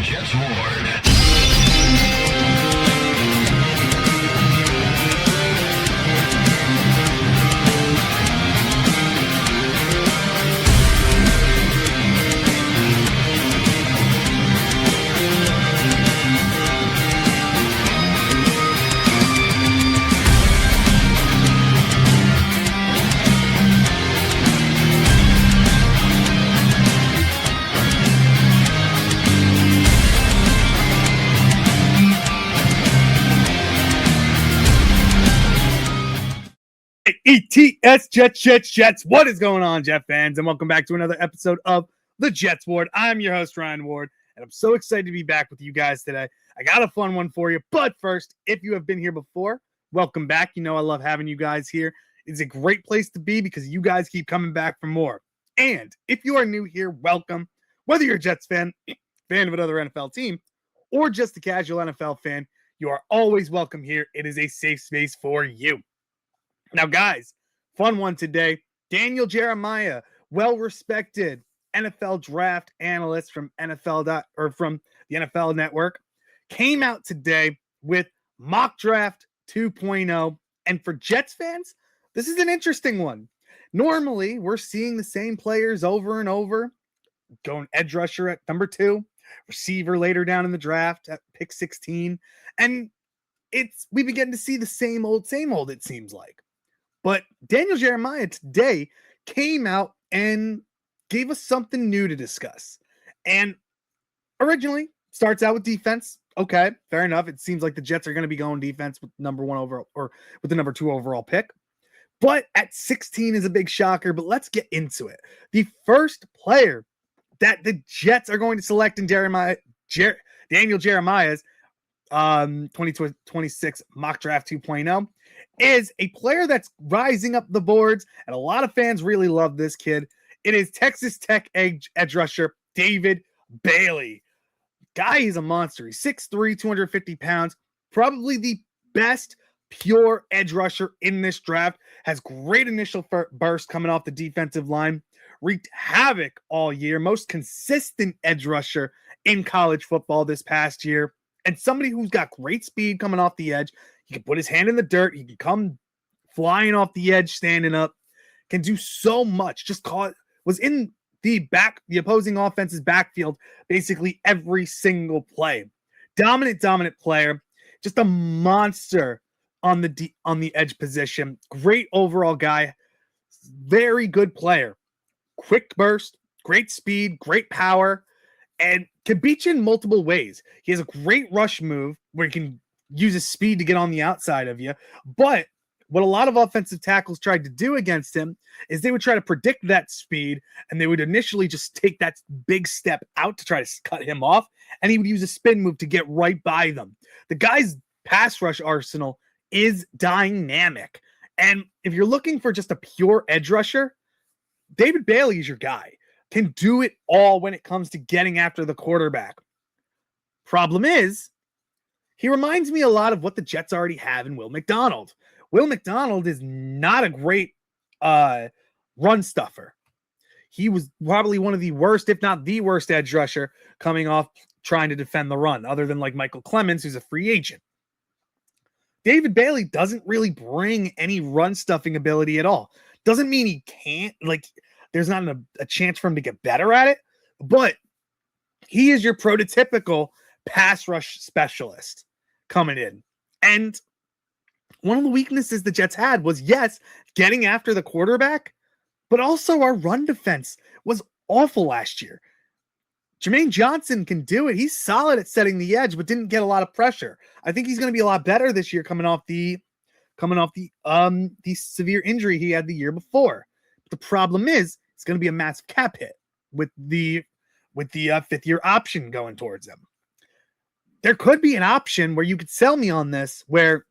Jets Ward. ETS Jets. What is going on, Jet fans? And welcome back to another episode of the Jets Ward. I'm your host, Ryan Ward, and I'm so excited to be back with you guys today. I got a fun one for you, but first, if you have been here before, welcome back. You know I love having you guys here. It's a great place to be because you guys keep coming back for more. And if you are new here, welcome. Whether you're a Jets fan of another NFL team, or just a casual NFL fan, you are always welcome here. It is a safe space for you. Now, guys, fun one today. Daniel Jeremiah, well-respected NFL draft analyst from from the NFL Network, came out today with Mock Draft 2.0. And for Jets fans, this is an interesting one. Normally, we're seeing the same players over and over, going edge rusher at number 2, receiver later down in the draft at pick 16, and we begin to see the same old, it seems like. But Daniel Jeremiah today came out and gave us something new to discuss. And originally starts out with defense. Okay, fair enough. It seems like the Jets are going to be going defense with number 1 overall, or with the number 2 overall pick. But at 16 is a big shocker. But let's get into it. The first player that the Jets are going to select in Daniel Jeremiah's 2026 Mock Draft 2.0 is a player that's rising up the boards, and a lot of fans really love this kid. It is Texas Tech edge rusher David Bailey. Guy is a monster. He's 6'3", 250 pounds, probably the best pure edge rusher in this draft. Has great initial burst coming off the defensive line. Wreaked havoc all year. Most consistent edge rusher in college football this past year. And somebody who's got great speed coming off the edge. He can put his hand in the dirt. He can come flying off the edge, standing up. Can do so much. Was in the opposing offense's backfield basically every single play. Dominant player. Just a monster on the edge position. Great overall guy. Very good player. Quick burst, great speed, great power, and can beat you in multiple ways. He has a great rush move where he can use his speed to get on the outside of you. But what a lot of offensive tackles tried to do against him is they would try to predict that speed, and they would initially just take that big step out to try to cut him off, and he would use a spin move to get right by them. The guy's pass rush arsenal is dynamic. And if you're looking for just a pure edge rusher, David Bailey is your guy. Can do it all when it comes to getting after the quarterback. Problem is, he reminds me a lot of what the Jets already have in Will McDonald. Will McDonald is not a great run stuffer. He was probably one of the worst, if not the worst, edge rusher coming off trying to defend the run, other than like Michael Clemens, who's a free agent. David Bailey doesn't really bring any run stuffing ability at all. Doesn't mean he can't, there's not a chance for him to get better at it, but he is your prototypical pass rush specialist coming in. And one of the weaknesses the Jets had was, yes, getting after the quarterback, but also our run defense was awful last year. Jermaine Johnson can do it. He's solid at setting the edge, but didn't get a lot of pressure. I think he's going to be a lot better this year coming off the severe injury he had the year before. The problem is it's going to be a massive cap hit with the 5th-year option going towards him. There could be an option where you could sell me on this, where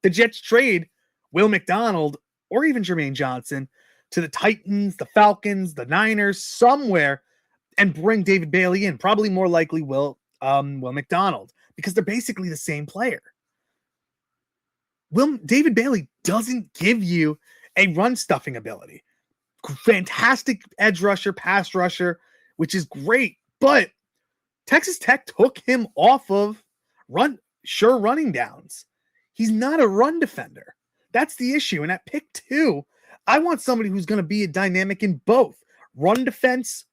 the Jets trade Will McDonald or even Jermaine Johnson to the Titans, the Falcons, the Niners, somewhere, and bring David Bailey in. Probably more likely Will McDonald, because they're basically the same player. David Bailey doesn't give you a run stuffing ability. Fantastic edge rusher, pass rusher, which is great, but Texas Tech took him off of running downs. He's not a run defender. That's the issue. And at pick 2, I want somebody who's going to be a dynamic in both run defense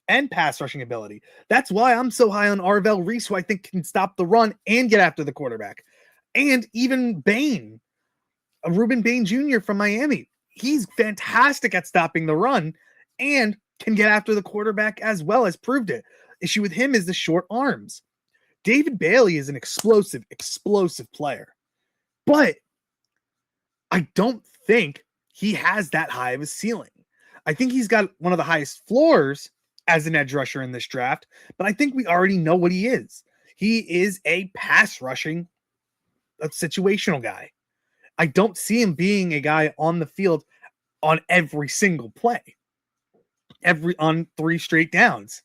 and pass rushing ability. That's why I'm so high on Arvell Reese, who I think can stop the run and get after the quarterback. And even Bain, Ruben Bain Jr. from Miami. He's fantastic at stopping the run and can get after the quarterback as well, as proved it. Issue with him is the short arms. David Bailey is an explosive player, but I don't think he has that high of a ceiling. I think he's got one of the highest floors as an edge rusher in this draft, but I think we already know what he is. He is a pass rushing, a situational guy. I don't see him being a guy on the field on every single play, on 3 straight downs.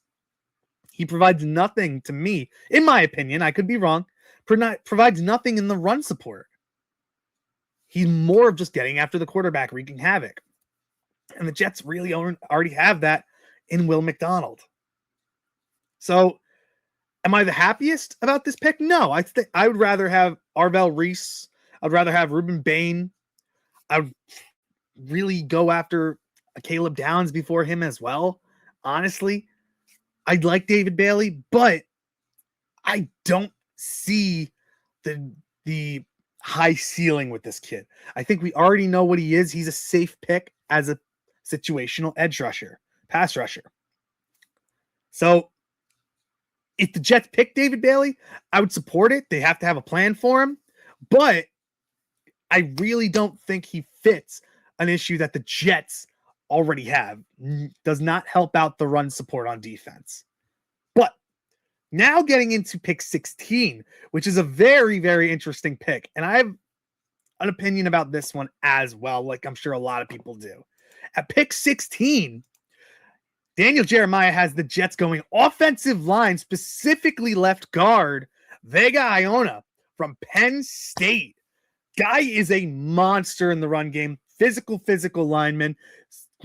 He provides nothing to me, in my opinion. I could be wrong. Provides nothing in the run support. He's more of just getting after the quarterback, wreaking havoc. And the Jets really already have that in Will McDonald. So, am I the happiest about this pick? No. I would rather have Arvell Reese. I'd rather have Ruben Bain. I would really go after Caleb Downs before him as well. Honestly, I'd like David Bailey, but I don't see the high ceiling with this kid. I think we already know what he is. He's a safe pick as a situational edge rusher, pass rusher. So if the Jets pick David Bailey, I would support it. They have to have a plan for him, but I really don't think he fits an issue that the Jets already have. Does not help out the run support on defense. But now getting into pick 16, which is a very, very interesting pick. And I have an opinion about this one as well, like I'm sure a lot of people do. At pick 16, Daniel Jeremiah has the Jets going offensive line, specifically left guard, Vega Iona from Penn State. Guy is a monster in the run game, physical lineman,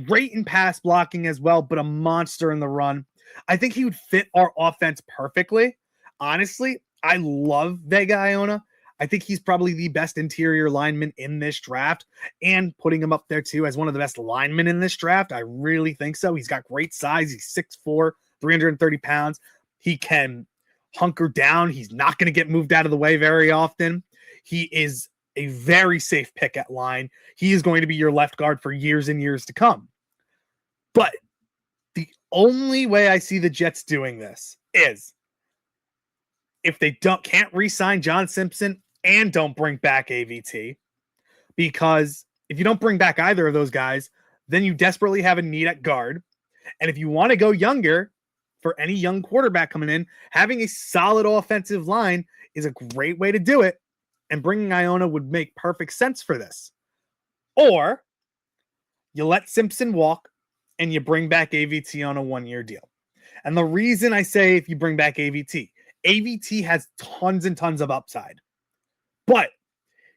great in pass blocking as well, but a monster in the run. I think he would fit our offense perfectly. Honestly, I love Vega Iona. I think he's probably the best interior lineman in this draft, and putting him up there too as one of the best linemen in this draft. I really think so. He's got great size. He's 6'4", 330 pounds. He can hunker down. He's not going to get moved out of the way very often. He is a very safe pick at line. He is going to be your left guard for years and years to come. But the only way I see the Jets doing this is if they can't re-sign John Simpson and don't bring back AVT, because if you don't bring back either of those guys, then you desperately have a need at guard. And if you want to go younger, for any young quarterback coming in, having a solid offensive line is a great way to do it. And bringing Iona would make perfect sense for this. Or you let Simpson walk and you bring back AVT on a 1-year deal. And the reason I say if you bring back AVT has tons and tons of upside. But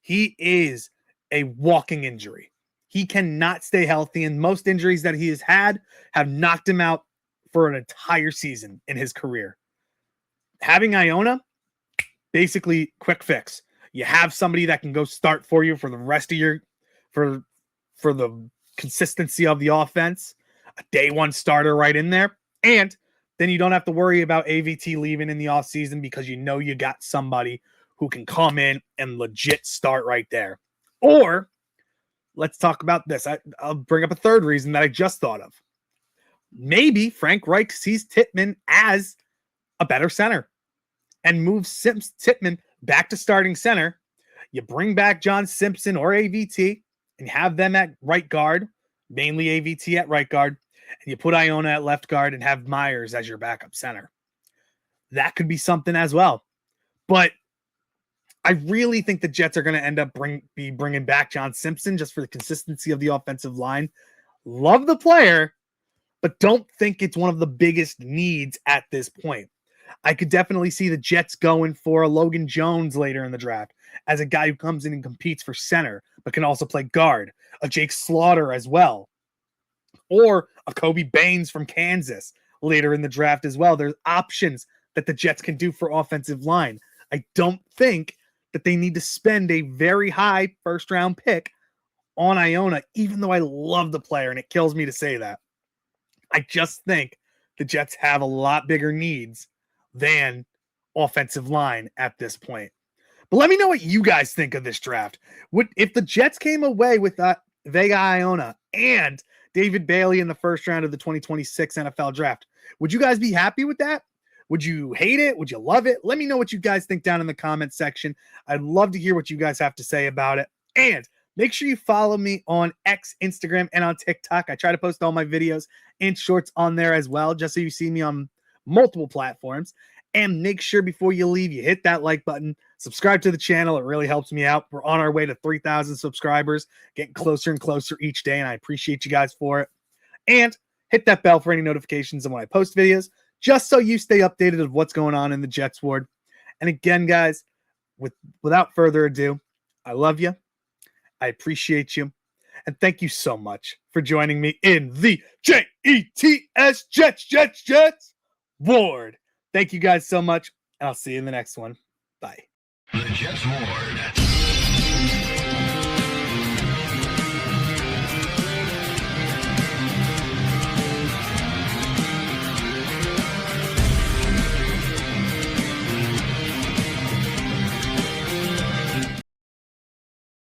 he is a walking injury. He cannot stay healthy, and most injuries that he has had have knocked him out for an entire season in his career. Having Iona, basically quick fix. You have somebody that can go start for you for the rest of your, for the consistency of the offense, a day one starter right in there. And then you don't have to worry about AVT leaving in the offseason because you know you got somebody who can come in and legit start right there. Or let's talk about this. I'll bring up a third reason that I just thought of. Maybe Frank Reich sees Tippmann as a better center and moves Tippmann back to starting center. You bring back John Simpson or AVT and have them at right guard, mainly AVT at right guard, and you put Iona at left guard and have Myers as your backup center. That could be something as well. But I really think the Jets are going to end up bringing back John Simpson just for the consistency of the offensive line. Love the player, but don't think it's one of the biggest needs at this point. I could definitely see the Jets going for a Logan Jones later in the draft as a guy who comes in and competes for center, but can also play guard. A Jake Slaughter as well. Or a Kobe Baines from Kansas later in the draft as well. There's options that the Jets can do for offensive line. I don't think that they need to spend a very high first-round pick on Iona, even though I love the player, and it kills me to say that. I just think the Jets have a lot bigger needs than offensive line at this point. But let me know what you guys think of this draft. If the Jets came away with Vega Iona and David Bailey in the first round of the 2026 NFL draft, would you guys be happy with that? Would you hate it? Would you love it? Let me know what you guys think down in the comment section. I'd love to hear what you guys have to say about it. And make sure you follow me on X, Instagram, and on TikTok. I try to post all my videos and shorts on there as well, just so you see me on multiple platforms. And make sure before you leave, you hit that like button, subscribe to the channel. It really helps me out. We're on our way to 3,000 subscribers, getting closer and closer each day, and I appreciate you guys for it. And hit that bell for any notifications of when I post videos, just so you stay updated of what's going on in the Jets ward. And again, guys, without further ado, I love you. I appreciate you. And thank you so much for joining me in the JETS Jets ward. Thank you guys so much, and I'll see you in the next one. Bye. The Jets Ward.